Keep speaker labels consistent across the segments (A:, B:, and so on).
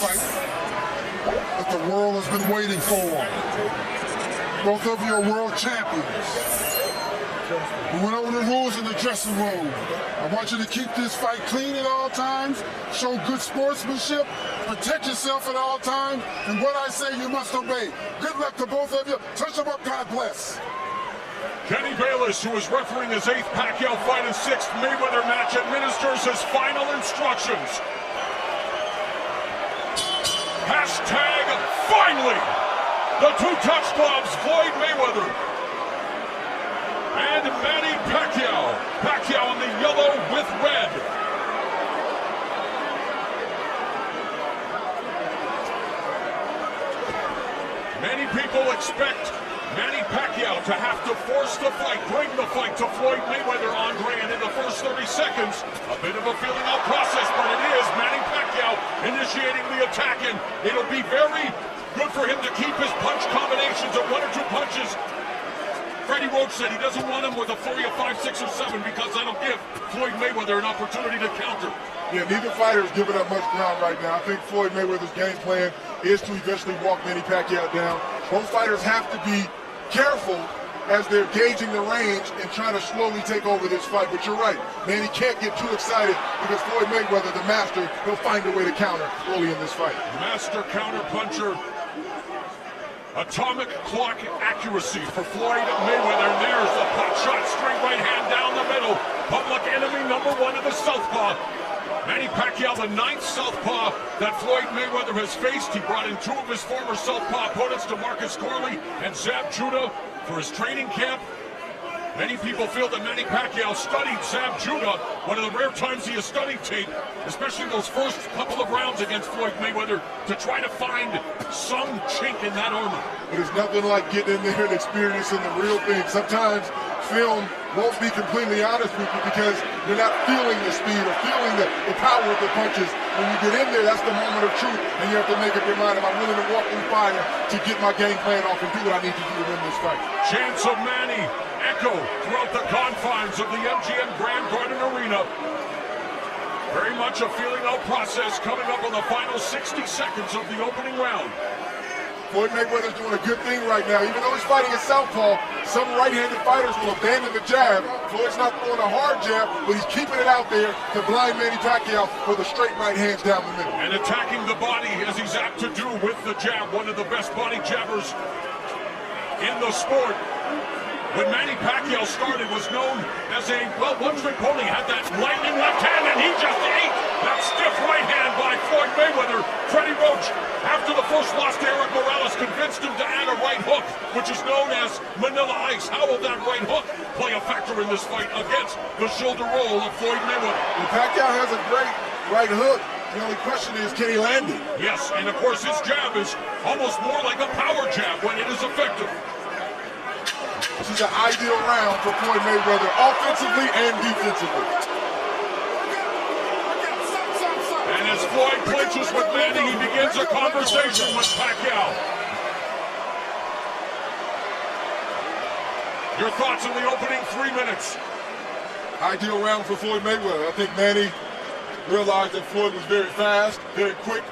A: fight that the world has been waiting for. Both of you are world champions. We went over the rules in the dressing room. I want you to keep this fight clean at all times, show good sportsmanship, protect yourself at all times, and what I say you must obey. Good luck to both of you. Touch them up, God bless.
B: Kenny Bayless, who is refereeing his 8th Pacquiao fight and 6th Mayweather match, administers his final instructions. Hashtag finally! The two touch gloves, Floyd Mayweather and Manny Pacquiao. Pacquiao in the yellow with red. Many people expect Manny Pacquiao to have to force the fight, bring the fight to Floyd Mayweather, Andre, and in the first 30 seconds, a bit of a feeling out process, but it is Manny Pacquiao initiating the attack, and it'll be very good for him to keep his punch combinations of 1 or 2 punches. Freddie Roach said he doesn't want him with a 3, a 5, 6, or 7 because that'll give Floyd Mayweather an opportunity to counter.
A: Yeah, neither fighter is giving up much ground right now. I think Floyd Mayweather's game plan is to eventually walk Manny Pacquiao down. Both fighters have to be careful as they're gauging the range and trying to slowly take over this fight. But you're right, Manny can't get too excited because Floyd Mayweather, the master, he'll find a way to counter early in this fight.
B: Master counter puncher. Atomic clock accuracy for Floyd Mayweather. There's the pot shot, straight right hand down the middle. Public enemy #1 of the southpaw. Manny Pacquiao, the 9th southpaw that Floyd Mayweather has faced. He brought in 2 of his former southpaw opponents, DeMarcus Corley and Zab Judah, for his training camp. Many people feel that Manny Pacquiao studied Zab Judah, one of the rare times he has studied tape, especially those first couple of rounds against Floyd Mayweather, to try to find some chink in that armor.
A: But it's nothing like getting in there and experiencing the real thing. Sometimes film won't be completely honest with you because you're not feeling the speed or feeling the power of the punches. When you get in there, that's the moment of truth, and you have to make up your mind, am I willing to walk through fire to get my game plan off and do what I need to do to win this fight?
B: Chants of Manny echo throughout the confines of the MGM Grand Garden Arena. Very much a feeling out process coming up on the final 60 seconds of the opening round.
A: Floyd Mayweather's doing a good thing right now. Even though he's fighting a southpaw, some right-handed fighters will abandon the jab. Floyd's not throwing a hard jab, but he's keeping it out there to blind Manny Pacquiao for the straight right hands down the middle.
B: And attacking the body as he's apt to do with the jab, one of the best body jabbers in the sport. When Manny Pacquiao started, was known as a, well, one-trick pony, had that lightning left hand, and he just ate that stiff right hand by Floyd Mayweather. Freddie Roach, after the first loss to Eric Morales, convinced him to add a right hook, which is known as Manila Ice. How will that right hook play a factor in this fight against the shoulder roll of Floyd Mayweather?
A: Well, Pacquiao has a great right hook. The only question is, can he land it?
B: Yes, and of course his jab is almost more like a power jab when it is effective.
A: This is an ideal round for Floyd Mayweather, offensively and defensively.
B: And as Floyd clinches with Manny, he begins a conversation with Pacquiao. Your thoughts on the opening 3 minutes?
A: Ideal round for Floyd Mayweather. I think Manny realized that Floyd was very fast, very quick,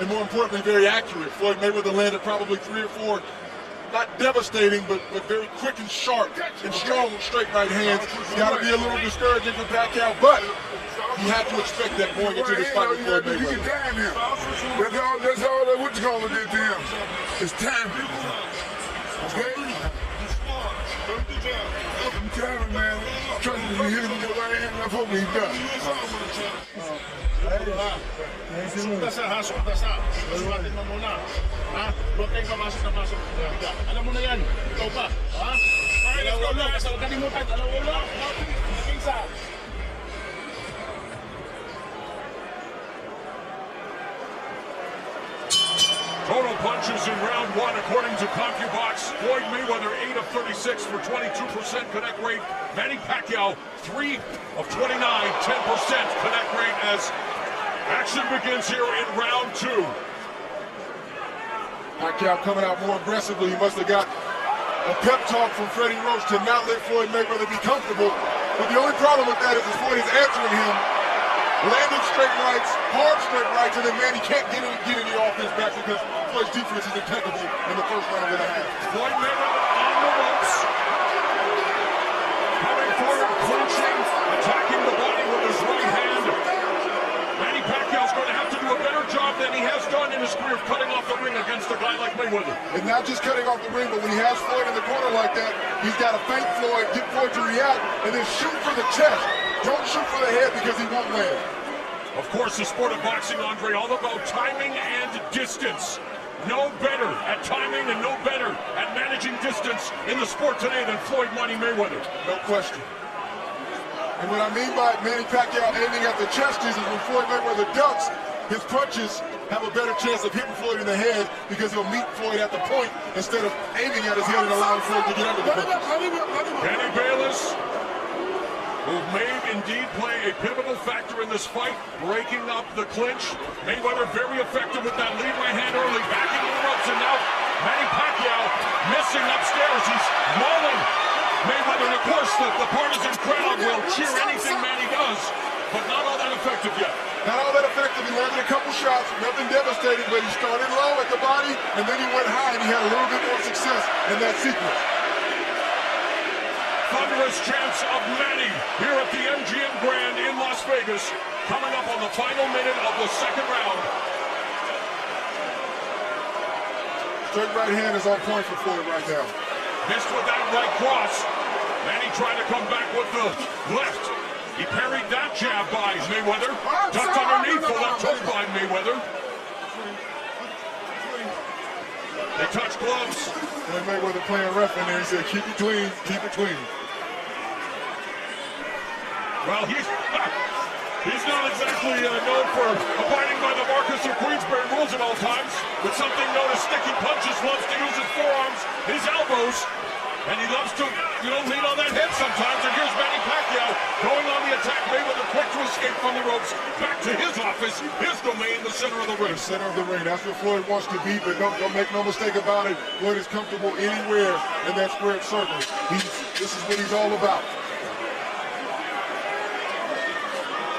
A: and more importantly, very accurate. Floyd Mayweather landed probably 3 or 4, not devastating, but very quick and sharp and strong straight right hands. It's got to be a little discouraging for Pacquiao, but you have to expect that going into this fight with Floyd Mayweather.
C: That's all that what you call it did to him. It's timing. Okay? I'm timing, man. Trust me, you hit him with the right hand, that's what we done.
D: Sunta sa, sunta sa. Baluatin mo muna. Ha? Huwag kayong pamasok na pasok. Alam mo na yan. Ikaw pa. Ha? Alaw-ulo. Kasi huwag kalimutan. Alaw-ulo. Kingsa.
B: Total punches in round 1, according to CompuBox. Floyd Mayweather, 8 of 36 for 22% connect rate. Manny Pacquiao, 3 of 29, 10% connect rate as action begins here in round 2.
A: Pacquiao coming out more aggressively. He must have got a pep talk from Freddie Roach to not let Floyd Mayweather be comfortable. But the only problem with that is Floyd is answering him, landing straight rights, hard straight rights, and then Manny can't get any offense back because Floyd's defense is impeccable in the first round and a half.
B: Floyd Mayweather on the ropes. Coming forward, clinching, attacking the body with his right hand. Manny Pacquiao's going to have to do a better job than he has done in his career of cutting off the ring against a guy like Mayweather.
A: And not just cutting off the ring, but when he has Floyd in the corner like that, he's got to feint Floyd, get Floyd to react, and then shoot for the chest. Don't shoot for the head because he won't land.
B: Of course, the sport of boxing, Andre, all about timing and distance. No better at timing and no better at managing distance in the sport today than Floyd Money Mayweather.
A: No question. And what I mean by Manny Pacquiao aiming at the chest is when Floyd Mayweather ducks, his punches have a better chance of hitting Floyd in the head because he'll meet Floyd at the point instead of aiming at his head and allowing Floyd to get under the punches.
B: Kenny Bayless, who may indeed play a pivotal factor in this fight, breaking up the clinch. Mayweather very effective with that lead right hand early, backing the ropes, and now Manny Pacquiao missing upstairs. He's rolling Mayweather, and of course the partisan crowd will cheer anything Manny does, but not all that effective yet.
A: Not all that effective. He landed a couple shots, nothing devastating, but he started low at the body, and then he went high, and he had a little bit more success in that sequence.
B: Thunderous chants of Manny here at the MGM Grand in Las Vegas, coming up on the final minute of the second round.
A: Straight right hand is on point for Floyd right now.
B: Missed with that right cross. Manny trying to come back with the left. He parried that jab by Mayweather. Ducked underneath the left hook by Mayweather. They touch gloves.
A: Floyd Mayweather playing ref in there. He said, keep it clean, keep it clean.
B: Well, he's not exactly known for abiding by the Marcus of Queensberry rules at all times, but something known as sticky punches, loves to use his forearms, his elbows, and he loves to, lean on that head sometimes. And here's Manny Pacquiao going on the attack. Mayweather quick to escape from the ropes, back to his office, his domain, the center of the ring.
A: The center of the ring, that's where Floyd wants to be, but don't make no mistake about it. Floyd is comfortable anywhere in that squared circle. This is what he's all about.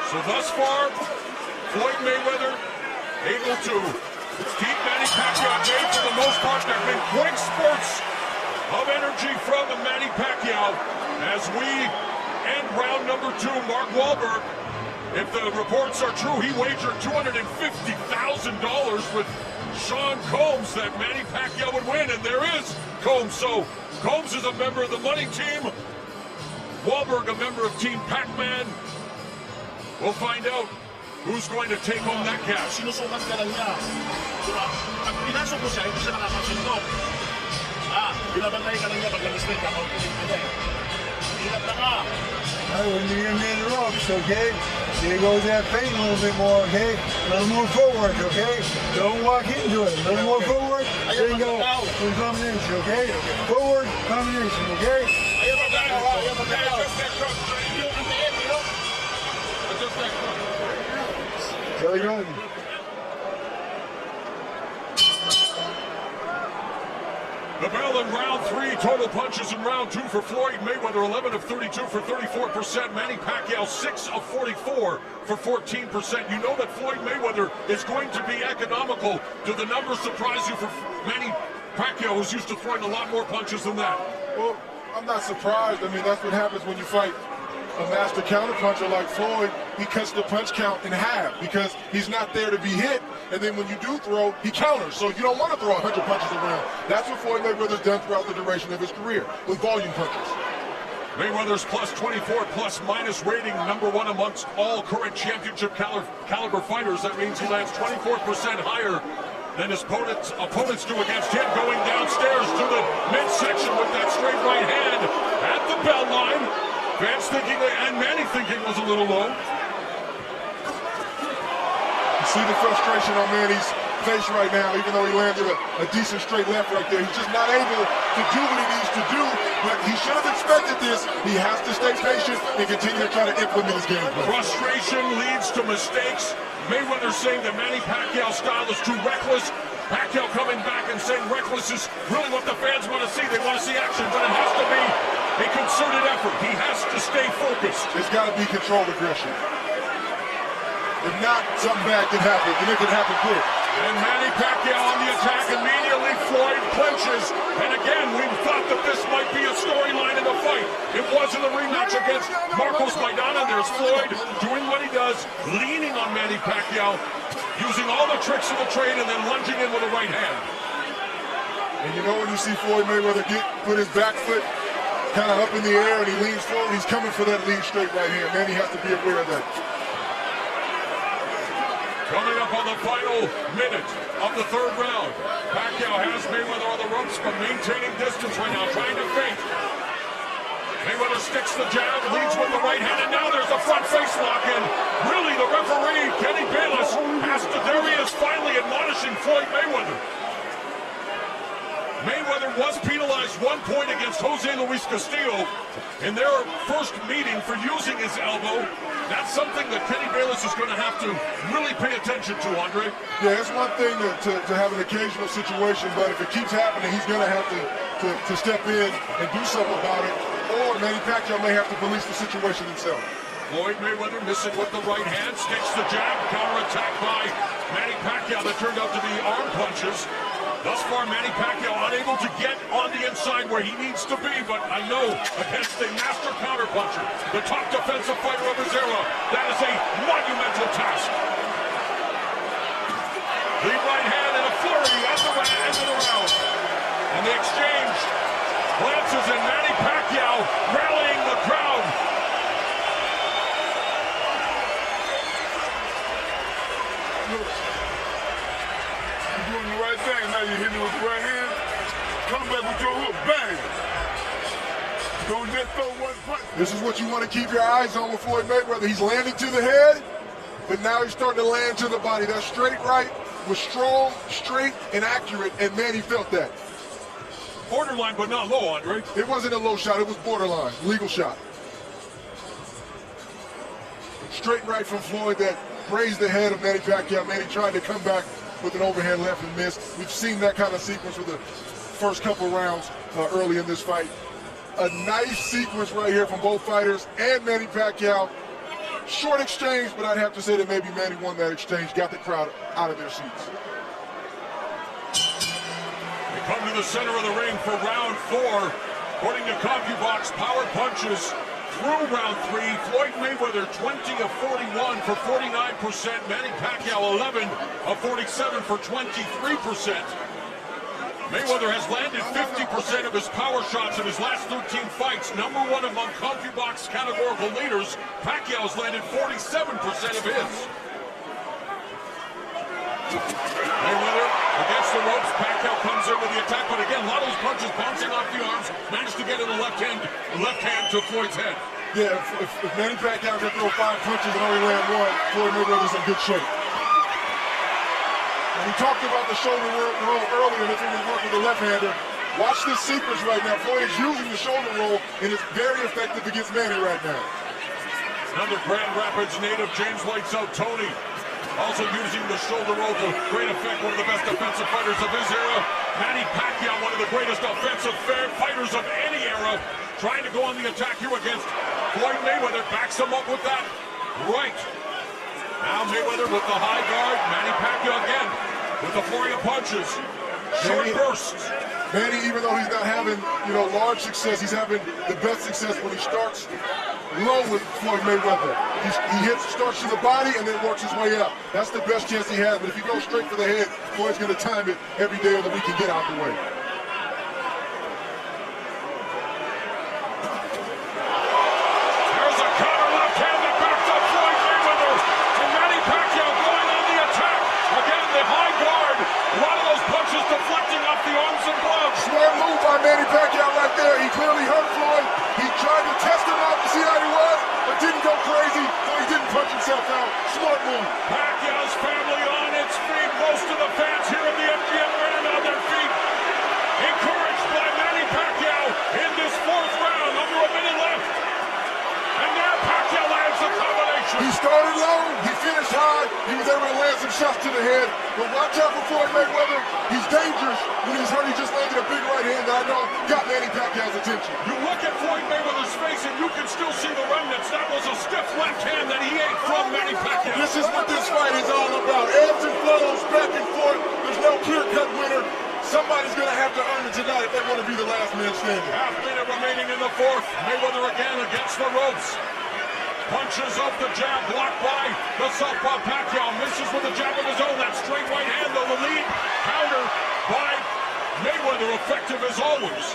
B: So thus far, Floyd Mayweather able to keep Manny Pacquiao at bay for the most part. There have been quick spurts of energy from Manny Pacquiao as we end round number 2. Mark Wahlberg, if the reports are true, he wagered $250,000 with Sean Combs that Manny Pacquiao would win, and there is Combs. So Combs is a member of the money team, Wahlberg a member of Team Pac-Man. We'll find out who's going to take home that cash.
D: Sinusukat ka lang niya. Diba? Pag pinasok mo siya, hindi siya nakakasundok. Binabantay ka lang niya pag nag-mistake ka. Hinap na ka.
E: When you're in the ropes, okay? There goes that feint a little bit more, okay? A little more footwork, okay? Don't walk into it. A little more footwork, then go for combination, okay? Forward, combination, okay?
D: Ayaw magalaw, ayaw magalaw.
E: Kelly Gunn.
B: The bell in round 3, total punches in round 2 for Floyd Mayweather, 11 of 32 for 34%. Manny Pacquiao, 6 of 44 for 14%. You know that Floyd Mayweather is going to be economical. Do the numbers surprise you for Manny Pacquiao, who's used to throwing a lot more punches than that?
A: Well, I'm not surprised. I mean, that's what happens when you fight a master counterpuncher like Floyd. He cuts the punch count in half because he's not there to be hit, and then when you do throw, he counters. So you don't want to throw 100 punches around. That's what Floyd Mayweather's done throughout the duration of his career with volume punches.
B: Mayweather's plus 24 plus minus rating, number 1 amongst all current championship caliber fighters. That means he lands 24% higher than his opponents do against him, going downstairs to the midsection with that straight right hand at the bell line. Fans thinking, and Manny thinking was a little low.
A: You see the frustration on Manny's face right now, even though he landed a decent straight left right there. He's just not able to do what he needs to do, but he should have expected this. He has to stay patient and continue to try to implement his game plan.
B: Frustration leads to mistakes. Mayweather saying that Manny Pacquiao's style is too reckless. Pacquiao coming back and saying reckless is really what the fans want to see. They want to see action, but it has to be a concerted effort. He has to stay focused.
A: It's got to be controlled aggression. If not, something bad can happen, and it can happen quick.
B: And Manny Pacquiao on the attack. Immediately Floyd clinches. And again, we thought that this might be a storyline in the fight. It was in the rematch against Marcos Maidana. There's Floyd doing what he does, leaning on Manny Pacquiao, using all the tricks of the trade and then lunging in with a right hand.
A: And you know when you see Floyd Mayweather put his back foot kind of up in the air and he leans forward, he's coming for that lean straight right hand. Manny has to be aware of that.
B: Coming up on the final minute of the third round. Pacquiao has Mayweather on the ropes, but maintaining distance right now, trying to feint. Mayweather sticks the jab, leads with the right hand, and now there's a front face lock in. Really, the referee, Kenny Bayless, there he is finally admonishing Floyd Mayweather. Mayweather was penalized 1 point against Jose Luis Castillo in their first meeting for using his elbow. That's something that Kenny Bayless is going to have to really pay attention to, Andre.
A: Yeah, it's one thing to have an occasional situation, but if it keeps happening, he's going to have to step in and do something about it, or Manny Pacquiao may have to police the situation himself.
B: Floyd Mayweather missing with the right hand, sticks the jab, counterattack by Manny Pacquiao that turned out to be arm punches. Thus far, Manny Pacquiao unable to get on the inside where he needs to be, but I know against a master counterpuncher, the top defensive fighter of his era, that is a monumental task. The right hand and a flurry at the end of the round. And the exchange glances in Manny Pacquiao rallying the crowd.
C: Doing the right thing. Now you hit me with the right hand. Come back with your hook. Bang. Don't just throw one punch.
A: This is what you want to keep your eyes on with Floyd Mayweather. He's landing to the head, but now he's starting to land to the body. That straight right was strong, straight, and accurate, and Manny felt that.
B: Borderline, but not low, Andre.
A: It wasn't a low shot. It was borderline. Legal shot. Straight right from Floyd that grazed the head of Manny Pacquiao. Manny tried to come back with an overhand left and missed. We've seen that kind of sequence with the first couple rounds early in this fight. A nice sequence right here from both fighters and Manny Pacquiao. Short exchange, but I'd have to say that maybe Manny won that exchange, got the crowd out of their seats.
B: We come to the center of the ring for round 4. According to CompuBox, power punches through round 3. Floyd Mayweather 20 of 41 for 49%. Manny Pacquiao 11 of 47 for 23%. Mayweather has landed 50% of his power shots in his last 13 fights. Number 1 among CompuBox categorical leaders. Pacquiao's landed 47% of his. Mayweather against the ropes. Pacquiao comes in with the attack, but again, a lot of those punches bouncing off the arms. Managed to get in the left hand to Floyd's head.
A: Yeah, if Manny Pacquiao can throw 5 punches and only land 1, Floyd Mayweather's in good shape. And we talked about the shoulder roll earlier, and if he was working the left-hander. Watch this sequence right now. Floyd is using the shoulder roll, and it's very effective against Manny right now.
B: Another Grand Rapids native, James zYTvONAir, also using the shoulder roll to great effect. One of the best defensive fighters of his era. Manny Pacquiao, one of the greatest offensive fighters of any era, trying to go on the attack here against Floyd Mayweather. Backs him up with that right. Now Mayweather with the high guard. Manny Pacquiao again with the flurry of punches. Short bursts.
A: Manny, even though he's not having, large success, he's having the best success when he starts low with Floyd Mayweather. He starts to the body and then works his way up. That's the best chance he has. But if he goes straight for the head, Floyd's going to time it every day of the week and get out the way. Manny Pacquiao right there. He clearly hurt Floyd. He tried to test him out to see how he was, but didn't go crazy, so he didn't punch himself out. Smart move.
B: Pacquiao's family on its feet. Most of the fans here at the MGM Arena on their feet. Encouraged by Manny Pacquiao in this 4th round. Under a minute left. And now Pacquiao lands the combination.
A: He started low. He finished high. He was able to land some shots to the head, but watch out for Floyd Mayweather. He's dangerous when he's hurt. He just landed a big right hand that I know got Manny Pacquiao's attention.
B: You look at Floyd Mayweather's face and you can still see the remnants. That was a stiff left hand that he ate from Manny Pacquiao.
A: This is what this fight is all about. Ebbs and flows, back and forth. There's no clear-cut winner. Somebody's going to have to earn it tonight if they want to be the last man standing.
B: Half minute remaining in the fourth. Mayweather again against the ropes. Punches up the jab, blocked by the southpaw Pacquiao. Misses with a jab of his own. That straight right hand, though, the lead. Counter by Mayweather, effective as always.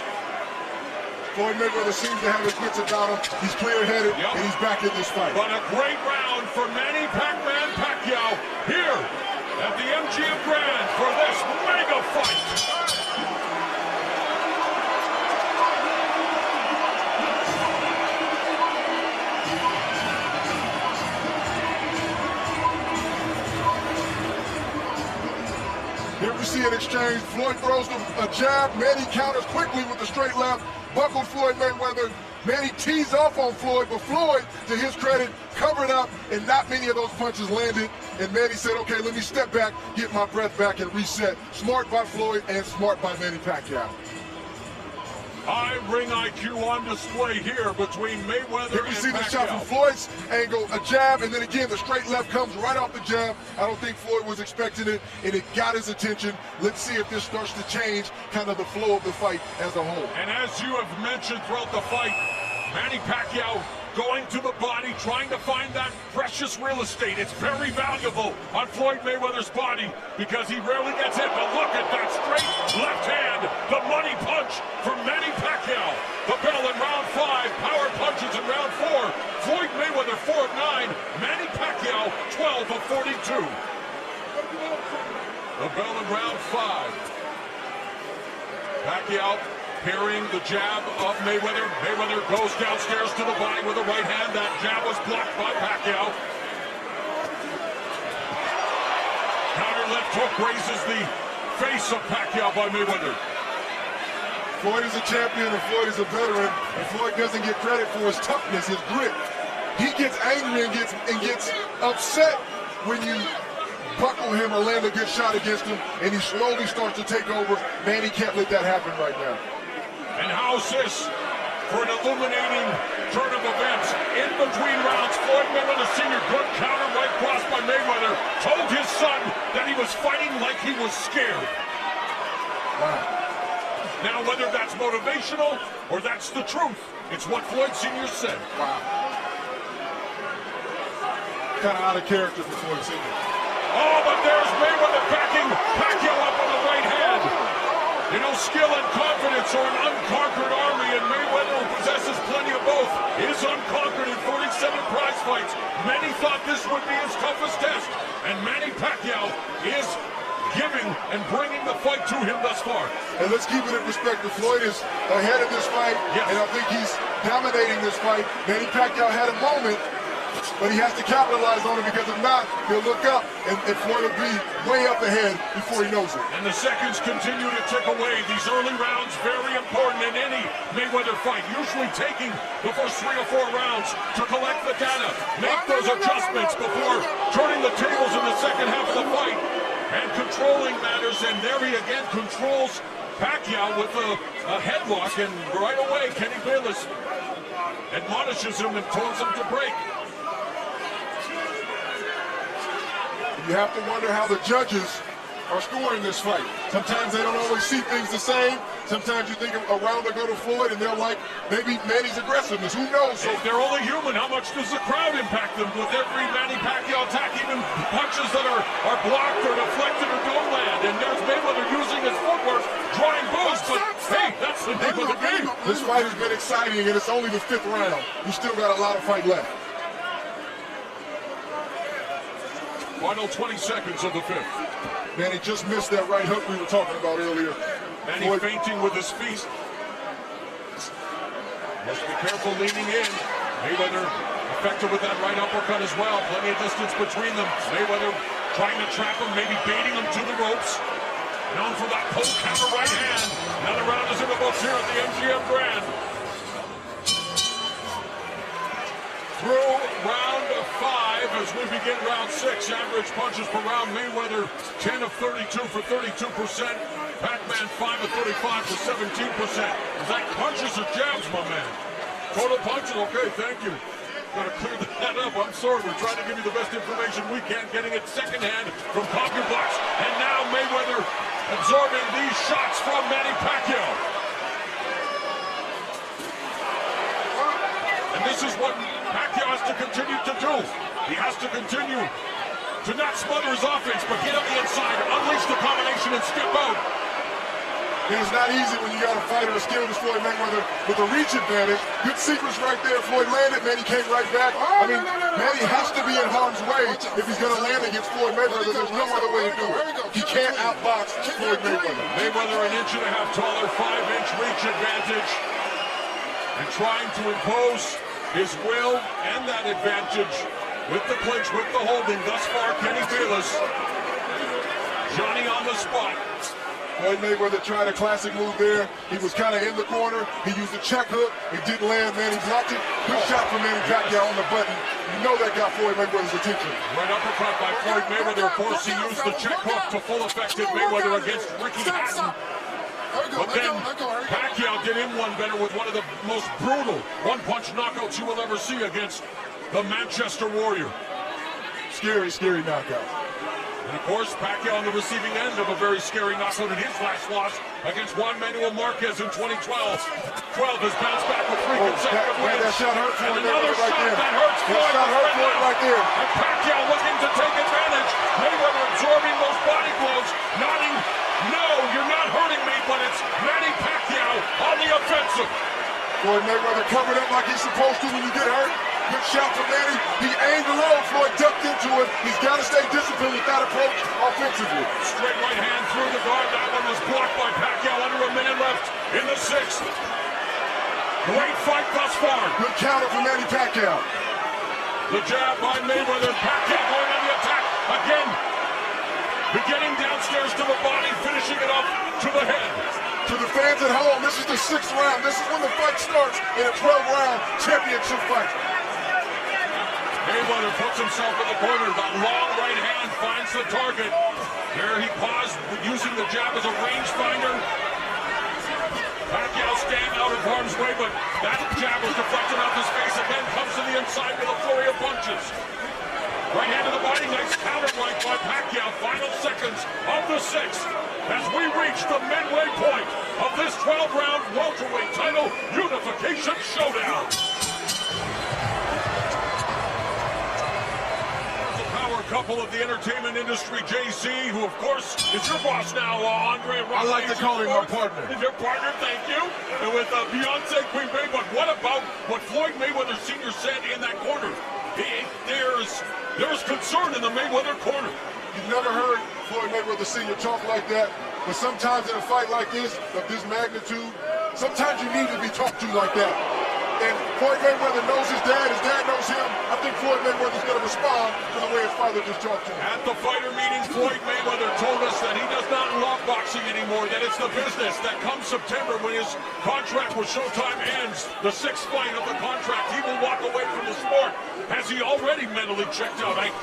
A: Floyd Mayweather seems to have his wits about him. He's clear-headed, and he's back in this fight.
B: But a great round for Manny Pac-Man Pacquiao here at the MGM Grand for this mega fight.
A: Here we see an exchange. Floyd throws a jab. Manny counters quickly with the straight left. Buckled Floyd Mayweather. Manny tees off on Floyd, but Floyd, to his credit, covered up, and not many of those punches landed. And Manny said, okay, let me step back, get my breath back, and reset. Smart by Floyd and smart by Manny Pacquiao.
B: High ring IQ on display here between Mayweather
A: Here we
B: and
A: see the shot
B: Pacquiao.
A: from Floyd's angle, a jab, and then again the straight left comes right off the jab. I don't think Floyd was expecting it, and it got his attention. Let's see if this starts to change kind of the flow of the fight as a whole.
B: And as you have mentioned throughout the fight, Manny Pacquiao going to the body, trying to find that precious real estate. It's very valuable on Floyd Mayweather's body because he rarely gets hit. But look at that straight left hand, the money punch from Manny Pacquiao. The bell in round 5, power punches in round 4. Floyd Mayweather 4 of 9, Manny Pacquiao 12 of 42. The bell in round 5. Pacquiao parrying the jab of Mayweather. Mayweather goes downstairs to the body with a right hand. That jab was blocked by Pacquiao. Counter left hook raises the face of Pacquiao by Mayweather.
A: Floyd is a champion and Floyd is a veteran, and Floyd doesn't get credit for his toughness, his grit. He gets angry and gets upset when you buckle him or land a good shot against him, and he slowly starts to take over. Manny can't let that happen right now.
B: And how's this for an illuminating turn of events? In between rounds, Floyd Mayweather Sr., good counter right cross by Mayweather, told his son that he was fighting like he was scared.
A: Wow.
B: Now, whether that's motivational or that's the truth, it's what Floyd Sr. said.
A: Wow. Kind of out of character for Floyd Sr.
B: Oh, but there's Mayweather backing Pacquiao up on the right hand. You know, skill and confidence are an unconquered army, and Mayweather, who possesses plenty of both, is unconquered in 47 prize fights. Many thought this would be his toughest test, and Manny Pacquiao is giving and bringing the fight to him thus far.
A: And let's keep it in perspective. Floyd is ahead of this fight, and I think he's dominating this fight. Manny Pacquiao had a moment, but he has to capitalize on it, because if not, he'll look up and Floyd will be way up ahead before he knows it.
B: And the seconds continue to tick away. These early rounds very important in any Mayweather fight, usually taking the first 3 or 4 rounds to collect the data, make those adjustments before turning the tables in the second half of the fight and controlling matters. And there he again controls Pacquiao with a headlock, and right away Kenny Bayless admonishes him and tells him to break.
A: You have to wonder how the judges are scoring this fight. Sometimes they don't always see things the same. Sometimes you think a round will go to Floyd and they're like, maybe Manny's aggressiveness. Who knows? So
B: if they're only human, how much does the crowd impact them? With every Manny Pacquiao attack, even punches that are blocked or deflected or don't land. And there's Mayweather using his footwork, drawing boos, but hey, that's the name of the game.
A: This fight has been exciting, and it's only the 5th round. You still got a lot of fight left.
B: Final 20 seconds of the 5th.
A: Manny just missed that right hook we were talking about earlier.
B: Manny fainting with his feet. Must be careful leaning in. Mayweather effective with that right uppercut as well. Plenty of distance between them. Mayweather trying to trap him, maybe baiting him to the ropes. Known for that post counter right hand. Another round is in the books here at the MGM Grand. Through round 5. as we begin round 6. Average punches per round. Mayweather 10 of 32 for 32%. Pac-Man 5 of 35 for 17%. Is that punches or jabs, my man? Total punches. Okay, thank you. Got to clear that up. I'm sorry. We're trying to give you the best information we can, getting it secondhand from CompuBox. And now Mayweather absorbing these shots from Manny Pacquiao. And this is what Pacquiao has to continue to do. He has to continue to not smother his offense, but get up the inside, unleash the combination, and step out.
A: It's not easy when you got a fighter as skilled as Floyd Mayweather with a reach advantage. Good sequence right there. Floyd landed, Manny came right back. Manny has to be in harm's way if he's going to land against Floyd Mayweather. There's no other way to do it. He can't outbox Floyd Mayweather.
B: Mayweather an inch and a half taller, 5-inch reach advantage. And trying to impose his will and that advantage with the clinch, with the holding. Thus far, Kenny fearless. Johnny on the spot.
A: Floyd Mayweather tried a classic move there. He was kind of in the corner. He used a check hook. It didn't land. Manny blocked it. Good shot from Manny Pacquiao on the button. You know that got Floyd Mayweather's attention.
B: Right uppercut by Floyd Mayweather. Of course, he used the check hook to full effect in Mayweather against Ricky Hatton. But then Pacquiao did him one better with one of the most brutal one-punch knockouts you will ever see against the Manchester Warrior.
A: Scary, scary knockout.
B: And of course, Pacquiao on the receiving end of a very scary knockout in his last loss against Juan Manuel Marquez in 2012. 12 has bounced back with 3 consecutive wins.
A: That shot hurt Floyd
B: Another
A: right
B: shot
A: there.
B: that hurts Floyd
A: right there.
B: And Pacquiao looking to take advantage. Mayweather absorbing those body blows, nodding, no, you're not hurting me, but it's Manny Pacquiao on the offensive.
A: Floyd Mayweather covered up like he's supposed to when you get hurt. Good shot from Manny. He aimed low. Floyd ducked into it. He's got to stay disciplined with that approach offensively.
B: Straight right hand through the guard. That one was blocked by Pacquiao. Under a minute left in the 6th. Great fight thus far.
A: Good counter from Manny Pacquiao.
B: The jab by Mayweather. Pacquiao going on the attack again. Beginning downstairs to the body, finishing it up to the head.
A: To the fans at home, this is the 6th round. This is when the fight starts in a 12-round championship fight.
B: Mayweather puts himself in the corner. That long right hand finds the target. There he paused, using the jab as a rangefinder. Pacquiao staying out of harm's way, but that jab was deflected off his face. Again, comes to the inside with a flurry of punches. Right hand to the body, nice counter right by Pacquiao. Final seconds of the 6th as we reach the midway point of this 12-round welterweight title unification showdown. The power couple of the entertainment industry, Jay-Z, who of course is your boss now, Andre.
A: I like to call him my partner.
B: Your partner, thank you. And with Beyonce, Queen Bey, but what about what Floyd Mayweather Sr. said in that corner? There's concern in the Mayweather corner.
A: You've never heard Floyd Mayweather Sr. talk like that, but sometimes in a fight like this, of this magnitude, sometimes you need to be talked to like that. And Floyd Mayweather knows his dad knows him. I think Floyd Mayweather's going to respond to the way his father just talked to him.
B: At the fighter meeting, Floyd Mayweather told us that he does not love boxing anymore, that it's the business, that come September when his contract with Showtime ends, the 6th fight of the contract, he will walk away from the sport. Has he already mentally checked out? I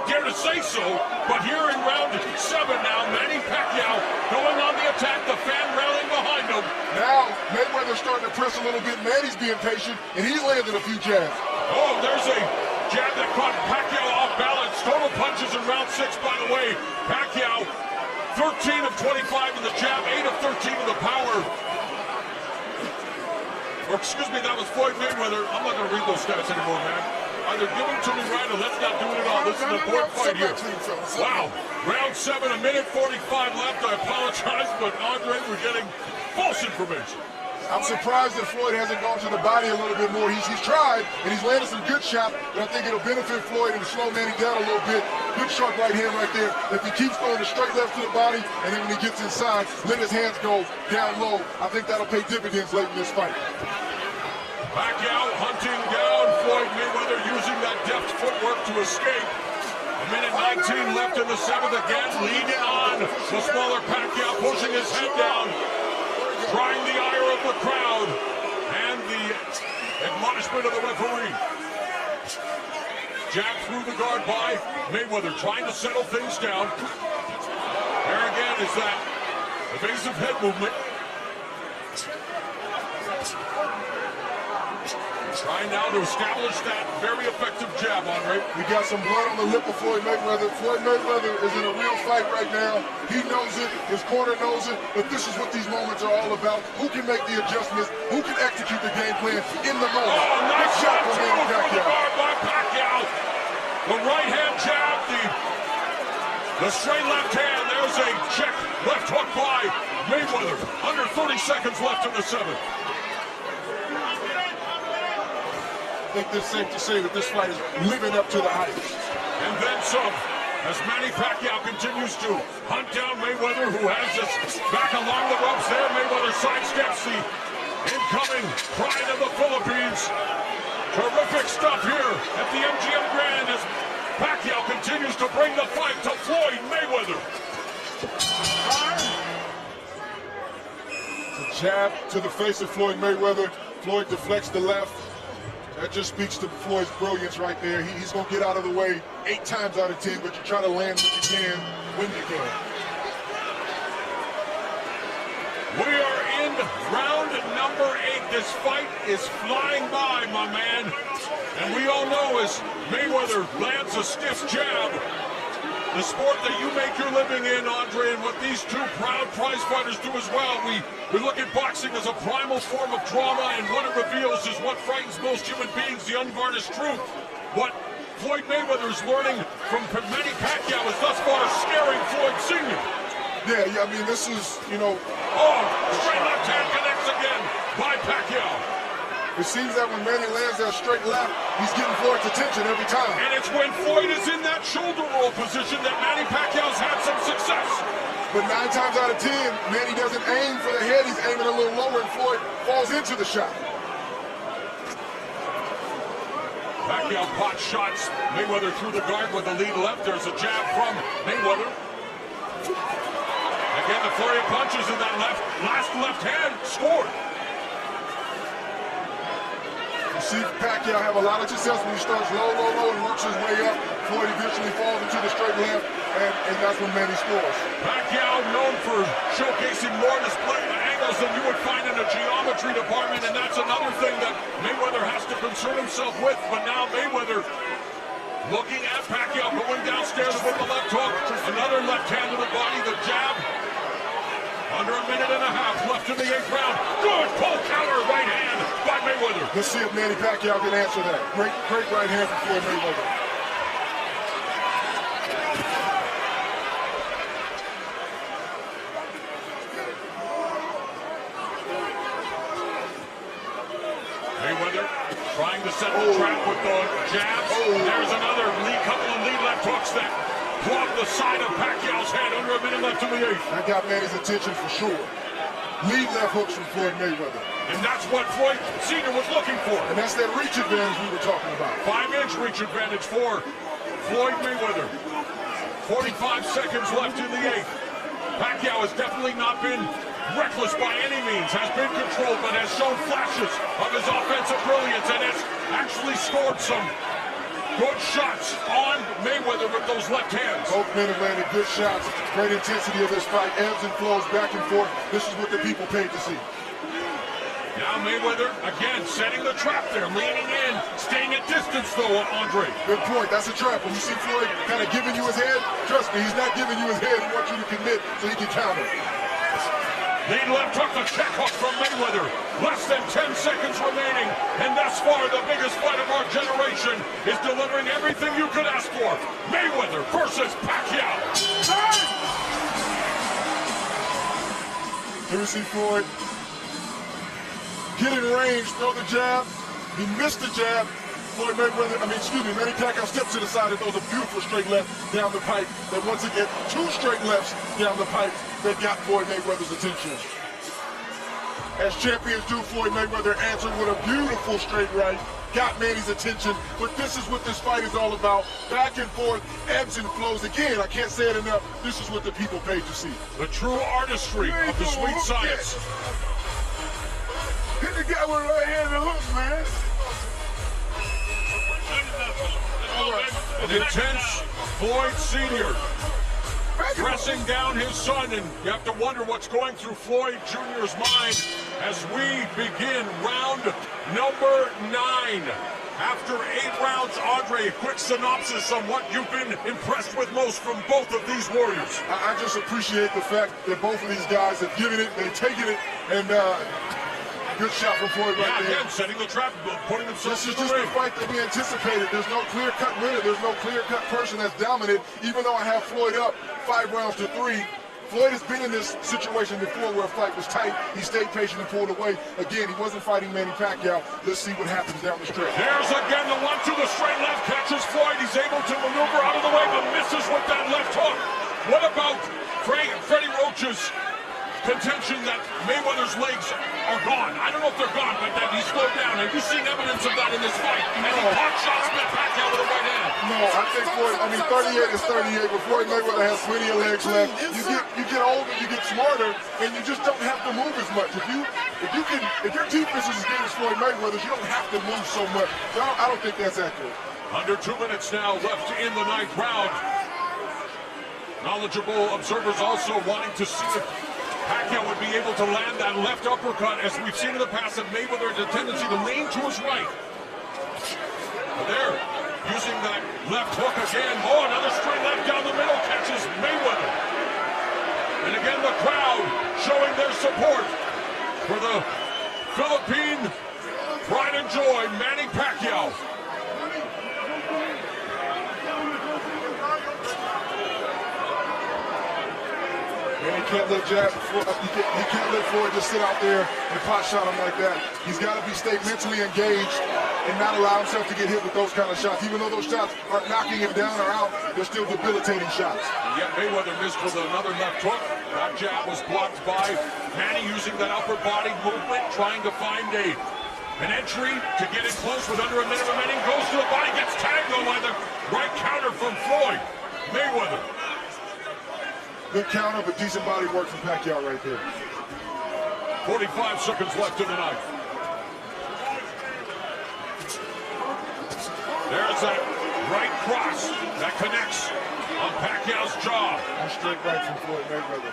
B: dare to say so, but here in round 7 now, Manny Pacquiao going on the attack, the fan rallying behind him.
A: Now, Mayweather's starting to press a little bit. Manny's being patient, and he's landed a few jabs.
B: Oh, there's a jab that caught Pacquiao off balance. Total punches in round 6, by the way. Pacquiao, 13 of 25 in the jab, 8 of 13 in the power. Or excuse me, that was Floyd Mayweather. I'm not going to read those stats anymore, man. Either give them to me right or let's not do it at all. This is an important fight here. Wow. Round 7, a minute 45 left. I apologize, but Andre, we're getting false information.
A: I'm surprised that Floyd hasn't gone to the body a little bit more. He's tried, and he's landed some good shots, but I think it'll benefit Floyd and slow Manny down a little bit. Good sharp right hand right there. If he keeps going a straight left to the body, and then when he gets inside, let his hands go down low, I think that'll pay dividends late in this fight.
B: Pacquiao hunting down Floyd Mayweather, using that deft footwork to escape. A minute 19 left in the 7th again, leading on. The smaller Pacquiao pushing his head down, trying the ire of the crowd and the admonishment of the referee. Jab through the guard by Mayweather, trying to settle things down. There again is that evasive head movement. Trying now to establish that very effective jab, Andre.
A: We got some blood on the lip of Floyd Mayweather. Floyd Mayweather is in a real fight right now. He knows it, his corner knows it, but this is what these moments are all about. Who can make the adjustments? Who can execute the game plan in the moment?
B: Oh, nice shot
A: from
B: from
A: Manny
B: the
A: Pacquiao.
B: guard by Pacquiao. The right hand jab, the straight left hand. There's a check left hook by Mayweather. Under 30 seconds left in the 7th.
A: I think it's safe to say that this fight is living up to the hype.
B: And then some, as Manny Pacquiao continues to hunt down Mayweather, who has his back along the ropes there. Mayweather sidesteps the incoming pride of the Philippines. Terrific stuff here at the MGM Grand as Pacquiao continues to bring the fight to Floyd Mayweather.
A: It's a jab to the face of Floyd Mayweather. Floyd deflects the left. That just speaks to Floyd's brilliance right there. He's going to get out of the way 8 times out of 10, but you try to land what you can when you can.
B: We are in round number 8. This fight is flying by, my man. And we all know as Mayweather lands a stiff jab, the sport that you make your living in, Andre, and what these two proud prize fighters do as well. We look at boxing as a primal form of drama, and what it reveals is what frightens most human beings, the unvarnished truth. What Floyd Mayweather is learning from Manny Pacquiao is thus far scaring Floyd Sr.
A: Yeah, I mean, this is, you know...
B: Oh, straight left hand connects again by Pacquiao.
A: It seems that when Manny lands that straight left, he's getting Floyd's attention every time.
B: And it's when Floyd is in that shoulder roll position that Manny Pacquiao's had some success.
A: But 9 times out of 10, Manny doesn't aim for the head. He's aiming a little lower, and Floyd falls into the shot.
B: Pacquiao pot shots Mayweather through the guard with the lead left. There's a jab from Mayweather. Again, the flurry of punches in that last left hand scored.
A: You see Pacquiao have a lot of success when he starts low, and works his way up. Floyd eventually falls into the straight left, and that's when Manny scores.
B: Pacquiao known for showcasing more display angles than you would find in a geometry department, and that's another thing that Mayweather has to concern himself with. But now Mayweather looking at Pacquiao going downstairs with the left hook. Another left hand to the body, the jab. Under a minute and a half left in the 8th round. Good pull counter right hand by Mayweather.
A: Let's see if Manny Pacquiao can answer that. Great right hand from Floyd Mayweather.
B: Mayweather trying to set the trap with the jabs. There's another couple of lead left hooks that plug the side of Pacquiao's head. Under a minute left in the 8th.
A: That got Manny's attention for sure. Lead left hooks from Floyd Mayweather.
B: And that's what Floyd Sr. was looking for.
A: And that's that reach advantage we were talking about.
B: 5-inch reach advantage for Floyd Mayweather. 45 seconds left in the 8th. Pacquiao has definitely not been reckless by any means, has been controlled, but has shown flashes of his offensive brilliance and has actually scored some good shots on Mayweather with those left hands.
A: Both men have landed good shots. Great intensity of this fight. Ebbs and flows back and forth. This is what the people paid to see.
B: Now Mayweather, again, setting the trap there, leaning in, staying at distance though, Andre.
A: Good point. That's a trap. When you see Floyd kind of giving you his head, trust me, he's not giving you his head. He wants you to commit so he can counter.
B: Lead left hook, the check hook from Mayweather. Less than 10 seconds remaining, and thus far the biggest fight of our generation is delivering everything you could ask for. Mayweather versus Pacquiao.
A: Here we see Floyd get in range, throw the jab. He missed the jab. Floyd Mayweather, Manny Pacquiao steps to the side and throws a beautiful straight left down the pipe. Then once again, 2 straight lefts down the pipe that got Floyd Mayweather's attention. As champions do, Floyd Mayweather answered with a beautiful straight right, got Manny's attention, but this is what this fight is all about. Back and forth, ebbs and flows. Again, I can't say it enough, this is what the people paid to see.
B: The true artistry of the sweet science.
C: Hit the guy with a right hand and hook, man.
B: Intense Floyd Sr. pressing down his son, and you have to wonder what's going through Floyd Jr.'s mind as we begin round number 9. After 8 rounds, Andre, quick synopsis on what you've been impressed with most from both of these warriors.
A: I just appreciate the fact that both of these guys have given it, they've taken it, and good shot from Floyd right there.
B: Again, setting the trap, putting themselves
A: This is
B: in the
A: just
B: ring.
A: the fight that we anticipated. There's no clear-cut winner. There's no clear-cut person that's dominant. Even though I have Floyd up 5 rounds to 3, Floyd has been in this situation before where a fight was tight. He stayed patient and pulled away. Again, he wasn't fighting Manny Pacquiao. Let's see what happens down the stretch.
B: There's again the 1-2, the straight left catches Floyd. He's able to maneuver out of the way, but misses with that left hook. What about Freddie Roach's contention that Mayweather's legs are gone? I don't know if they're gone, but that he's slowed down. Have you seen evidence of that in this fight? And he pot shots Pacquiao with a right hand.
A: No, I think Floyd, 38 is 38, but Floyd Mayweather has plenty of legs left. You get older, you get smarter, and you just don't have to move as much. If your defense is as good as Floyd Mayweather's, you don't have to move so much. So I don't think that's accurate.
B: Under 2 minutes now left in the 9th round. Knowledgeable observers also wanting to see if Pacquiao would be able to land that left uppercut. As we've seen in the past, that Mayweather has a tendency to lean to his right. But there, using that left hook again. Oh, another straight left down the middle catches Mayweather. And again, the crowd showing their support for the Philippine pride and joy, Manny Pacquiao.
A: And he can't let he can't let Floyd just sit out there and pot shot him like that. He's got to stay mentally engaged and not allow himself to get hit with those kind of shots. Even though those shots are knocking him down or out, they're still debilitating shots.
B: And yet Mayweather missed with another left hook. That jab was blocked by Manny using that upper body movement, trying to find an entry to get it close with under a minute remaining. Goes to the body, gets tagged though by the right counter from Floyd Mayweather.
A: Good counter, but decent body work from Pacquiao right there.
B: 45 seconds left in the night. There's that right cross that connects on Pacquiao's jaw.
A: And straight right from Floyd Mayweather.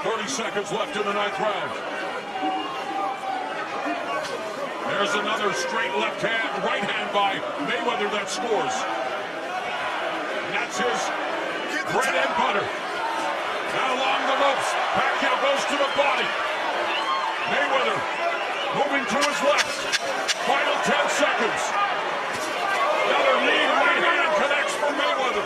B: 30 seconds left in the 9th round. There's another straight right hand by Mayweather that scores. That's his bread and butter. Now along the ropes, Pacquiao goes to the body. Mayweather moving to his left. Final 10 seconds. Another lead right hand connects for Mayweather.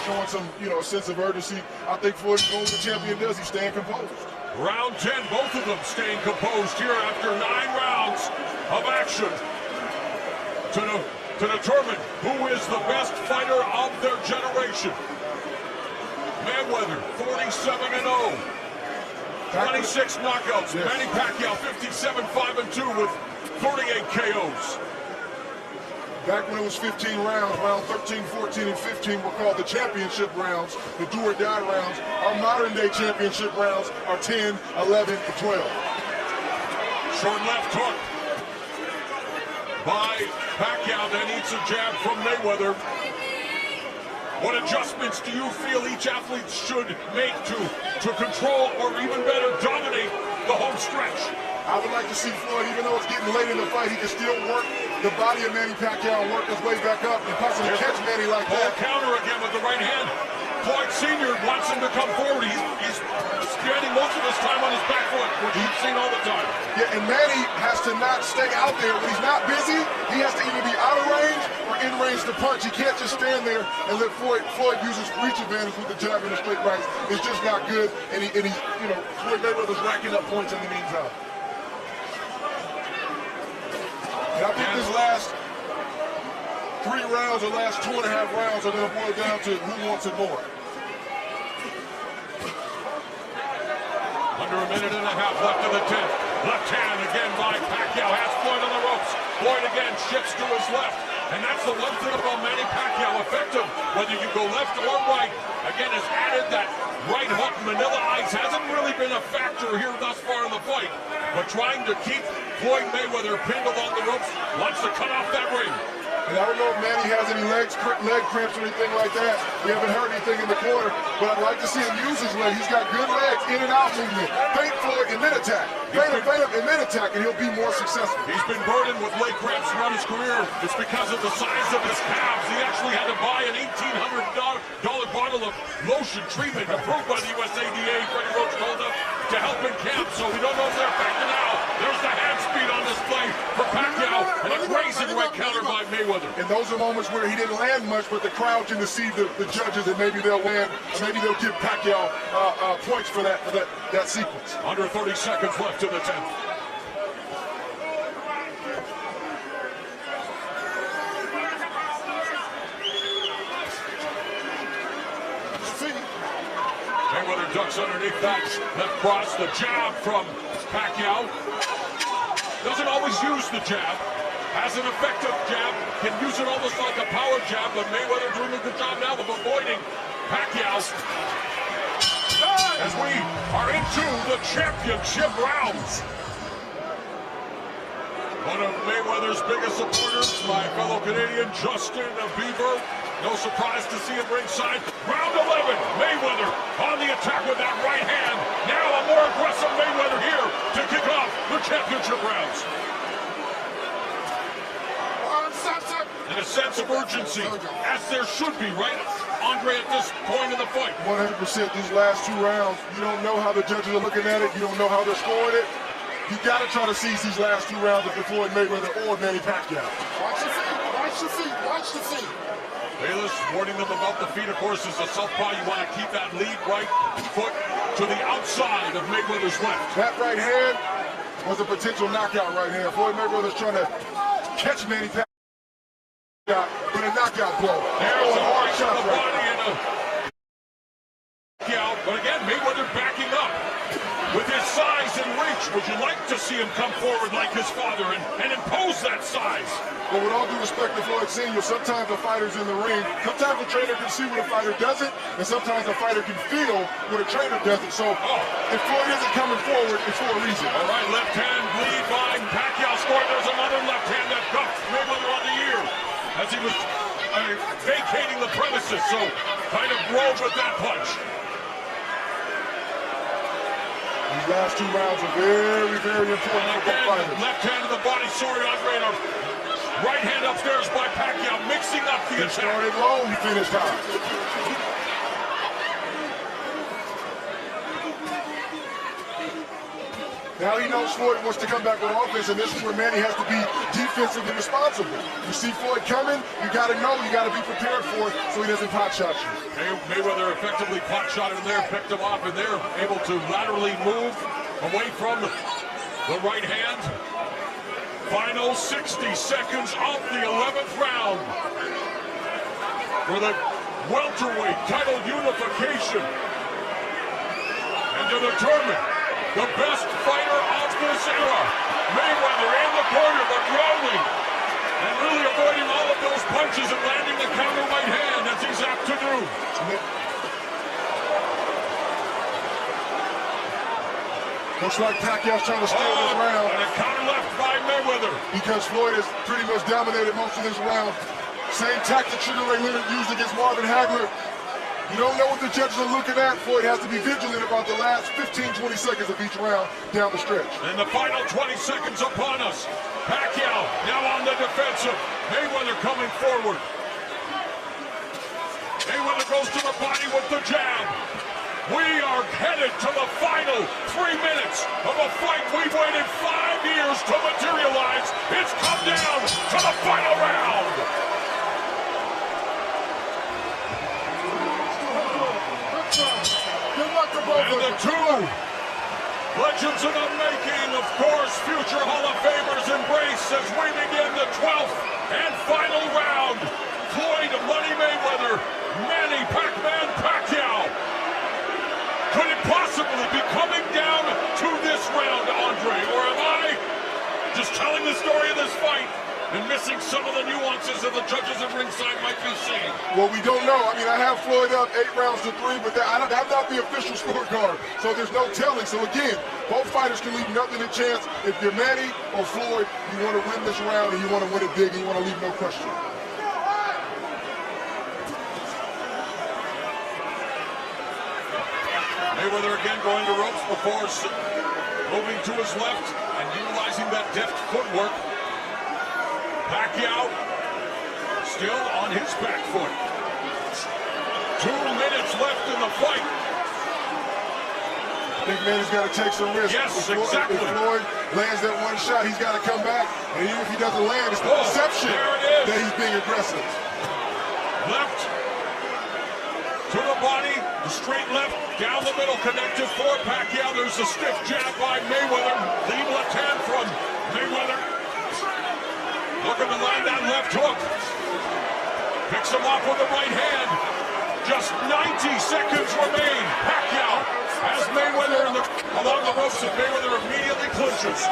A: Showing some, a sense of urgency. I think Floyd goes the champion does. He's staying composed.
B: Round 10, both of them staying composed here after 9 rounds of action to determine who is the best fighter of their generation. Mayweather, 47-0, 26 knockouts.
A: Yes.
B: Manny Pacquiao, 57-5-2 with 38 KOs.
A: Back when it was 15 rounds, round 13, 14, and 15 were called the championship rounds, the do-or-die rounds. Our modern-day championship rounds are 10, 11, and 12.
B: Short left hook by Pacquiao, then eats a jab from Mayweather. What adjustments do you feel each athlete should make to control or even better dominate the home stretch?
A: I would like to see Floyd, even though it's getting late in the fight, he can still work the body of Manny Pacquiao and work his way back up and possibly catch Manny like that.
B: Counter again with the right hand. Floyd Sr. wants him to come forward. He's spending most of his time on his back foot, which you've seen all the time.
A: Yeah, and Manny has to not stay out there. When he's not busy, he has to either be out of range or in range to punch. He can't just stand there and let Floyd use his reach advantage with the jab and the straight rights. It's just not good, and he's, Floyd Mayweather's racking up points in the meantime. And I think this last 3 rounds or last 2.5 rounds are going to boil down to who wants it more.
B: Under a minute and a half left in the 10th. Left hand again by Pacquiao. Has Floyd on the ropes. Floyd again shifts to his left. And that's the one thing about Manny Pacquiao, effective, whether you go left or right. Again, has added that right hook. Manila Ice hasn't really been a factor here thus far in the fight, but trying to keep Floyd Mayweather pinned along the ropes, wants to cut off that ring.
A: And I don't know if Manny has any leg cramps or anything like that. We haven't heard anything in the corner, but I'd like to see him use his leg. He's got good legs, in and out movement. Feint Floyd and then attack. Feint him and then attack, and he'll be more successful.
B: He's been burdened with leg cramps throughout his career. It's because of the size of his calves. He actually had to buy an $1,800 bottle of lotion treatment approved by the USADA. Freddie Roach told us to help in camp, so we don't know if they're effective now. There's the hand speed on display for Pacquiao, and a grazing right counter by Mayweather.
A: And those are moments where he didn't land much, but the crowd can deceive the judges, and maybe they'll land, or maybe they'll give Pacquiao points for that sequence.
B: Under 30 seconds left in the 10th. Mayweather ducks underneath that left cross. The jab from Pacquiao. Doesn't always use the jab. Has an effective jab. Can use it almost like a power jab, but Mayweather doing a good job now of avoiding Pacquiao. As we are into the championship rounds. One of Mayweather's biggest supporters, my fellow Canadian Justin Bieber. No surprise to see him ringside. Round 11, Mayweather on the attack with that right hand. Now a more aggressive Mayweather here to kick off the championship rounds. And a sense of urgency, as there should be, right, Andre, at this point in the fight?
A: 100%. These last 2 rounds, you don't know how the judges are looking at it. You don't know how they're scoring it. You got to try to seize these last 2 rounds of Floyd Mayweather or Manny Pacquiao.
C: Watch your feet, watch your feet, watch the feet.
B: Bayless warning them about the feet. Of course, as a southpaw, you want to keep that lead right foot to the outside of Mayweather's left.
A: That right hand was a potential knockout right hand. Floyd Mayweather's trying to catch Manny Pacquiao with a knockout blow.
B: There's a
A: hard
B: right
A: shot
B: to the
A: right
B: body and a Pacquiao. But again, Mayweather backing up. With his size and reach, would you like to see him come forward like his father and impose that size?
A: But with all due respect to Floyd Sr., sometimes a fighter's in the ring, sometimes a trainer can see when a fighter doesn't, and sometimes a fighter can feel when a trainer doesn't. So if Floyd isn't coming forward, it's for a reason.
B: All right, left hand lead by Pacquiao scored. There's another left hand that cuffed Mayweather on the ear as he was vacating the premises, so kind of rolled with that punch.
A: These last 2 rounds are very, very important for both fighters.
B: Left hand to the body, sorry, Andre. Right hand upstairs by Pacquiao, mixing up the attack.
A: He started low, he finished high. Now he knows Floyd wants to come back with offense, and this is where Manny has to be defensively responsible. You see Floyd coming, you got to know, you got to be prepared for it so he doesn't pot shot you.
B: Mayweather effectively pot shot him there, picked him off, and they're able to laterally move away from the right hand. Final 60 seconds of the 11th round for the welterweight title unification. And to determine the best fighter of this era, Mayweather in the corner, but rolling and really avoiding all of those punches and landing the counter right hand as he's apt to do.
A: Looks like Pacquiao's trying to steal this round.
B: And a counter left by Mayweather.
A: Because Floyd has pretty much dominated most of this round. Same tactic Sugar Ray Leonard used against Marvin Hagler. You don't know what the judges are looking at. Floyd has to be vigilant about the last 15-20 seconds of each round down the stretch.
B: And the final 20 seconds upon us. Pacquiao now on the defensive. Mayweather coming forward. Mayweather goes to the body with the jab. We are headed to the final 3 minutes of a fight we've waited 5 years to materialize. It's come down to the final round. And the 2 legends in the making, of course, future Hall of Famers embrace as we begin the 12th and final round. Floyd Money Mayweather, Manny Pac-Man Pacquiao. Could it possibly be coming down to this round, Andre? Or am I just telling the story of this fight and missing some of the nuances? nuances that the judges at ringside might be seeing?
A: Well, we don't know. I mean, I have Floyd up 8 rounds to 3, but that's not the official scorecard, so there's no telling. So again, both fighters can leave nothing to chance. If you're Manny or Floyd, you want to win this round and you want to win it big and you want to leave no question.
B: Mayweather again going to ropes before moving to his left and utilizing that deft footwork. Pacquiao still on his back foot. 2 minutes left in the fight.
A: I think Manny's got to take some risks.
B: Yes, exactly.
A: If Floyd lands that one shot, he's got to come back. And even if he doesn't land, it's the perception that he's being aggressive.
B: Left to the body, the straight left, down the middle, connected for Pacquiao. There's a stiff jab by Mayweather. Lead left hand from Mayweather. Looking to land that left hook. Picks him off with the right hand. Just 90 seconds remain. Pacquiao has Mayweather along the ropes, and Mayweather immediately clinches.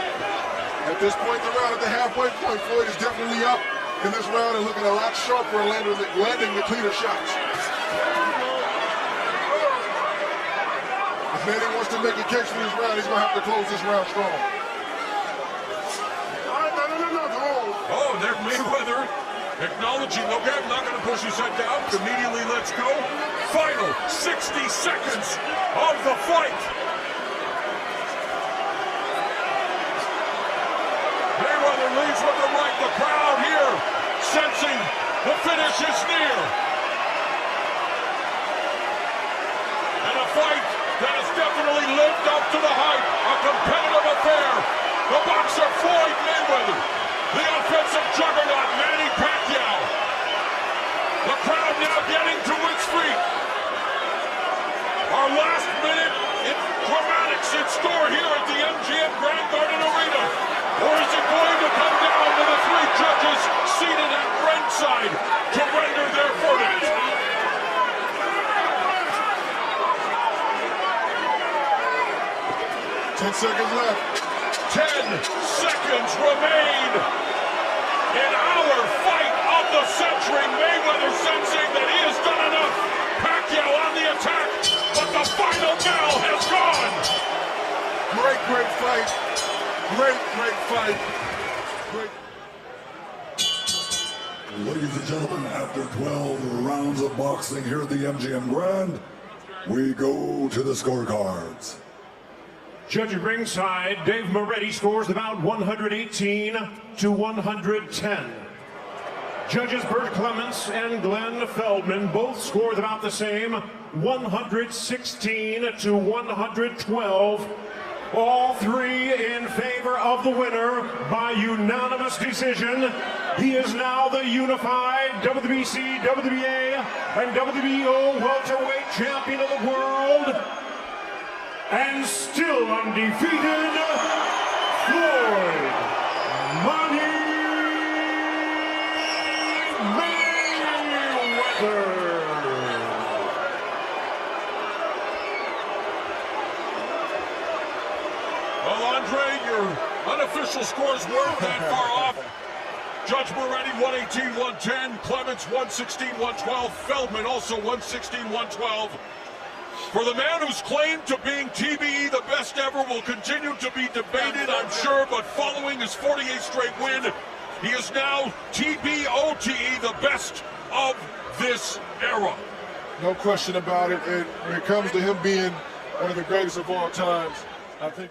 A: At this point in the round, at the halfway point, Floyd is definitely up in this round and looking a lot sharper and landing the cleaner shots. If Manny wants to make a case for this round, he's going to have to close this round strong.
B: Oh, there's Mayweather acknowledging, okay, I'm not going to push his head down. Immediately lets go. Final 60 seconds of the fight. Mayweather leads with the right. The crowd here sensing the finish is near. And a fight that has definitely lived up to the hype. A competitive affair. The boxer Floyd Mayweather. The offensive juggernaut Manny Pacquiao. The crowd now getting to its feet. Our last minute in dramatics in store here at the MGM Grand Garden Arena. Or is it going to come down to the 3 judges seated at ringside to render their verdict?
A: Ten seconds left.
B: 10 seconds remain in our fight of the century. Mayweather sensing that he has done enough. Pacquiao on the attack, but the final bell has gone.
A: Great fight. Great fight.
F: Ladies and gentlemen, after 12 rounds of boxing here at the MGM Grand, we go to the scorecards.
G: Judge at ringside, Dave Moretti scores about 118 to 110. Judges Bert Clements and Glenn Feldman both scored about the same, 116 to 112. All 3 in favor of the winner by unanimous decision. He is now the unified WBC, WBA, and WBO welterweight champion of the world. And still undefeated, Floyd Mayweather.
B: Well, Andre, your unofficial scores weren't that far off. Judge Moretti 118-110, Clements 116-112, Feldman also 116-112. For the man who's claimed to being TBE the best ever will continue to be debated, I'm sure, but following his 48th straight win, he is now TBOTE, the best of this era.
A: No question about it. And when it comes to him being one of the greatest of all times, I think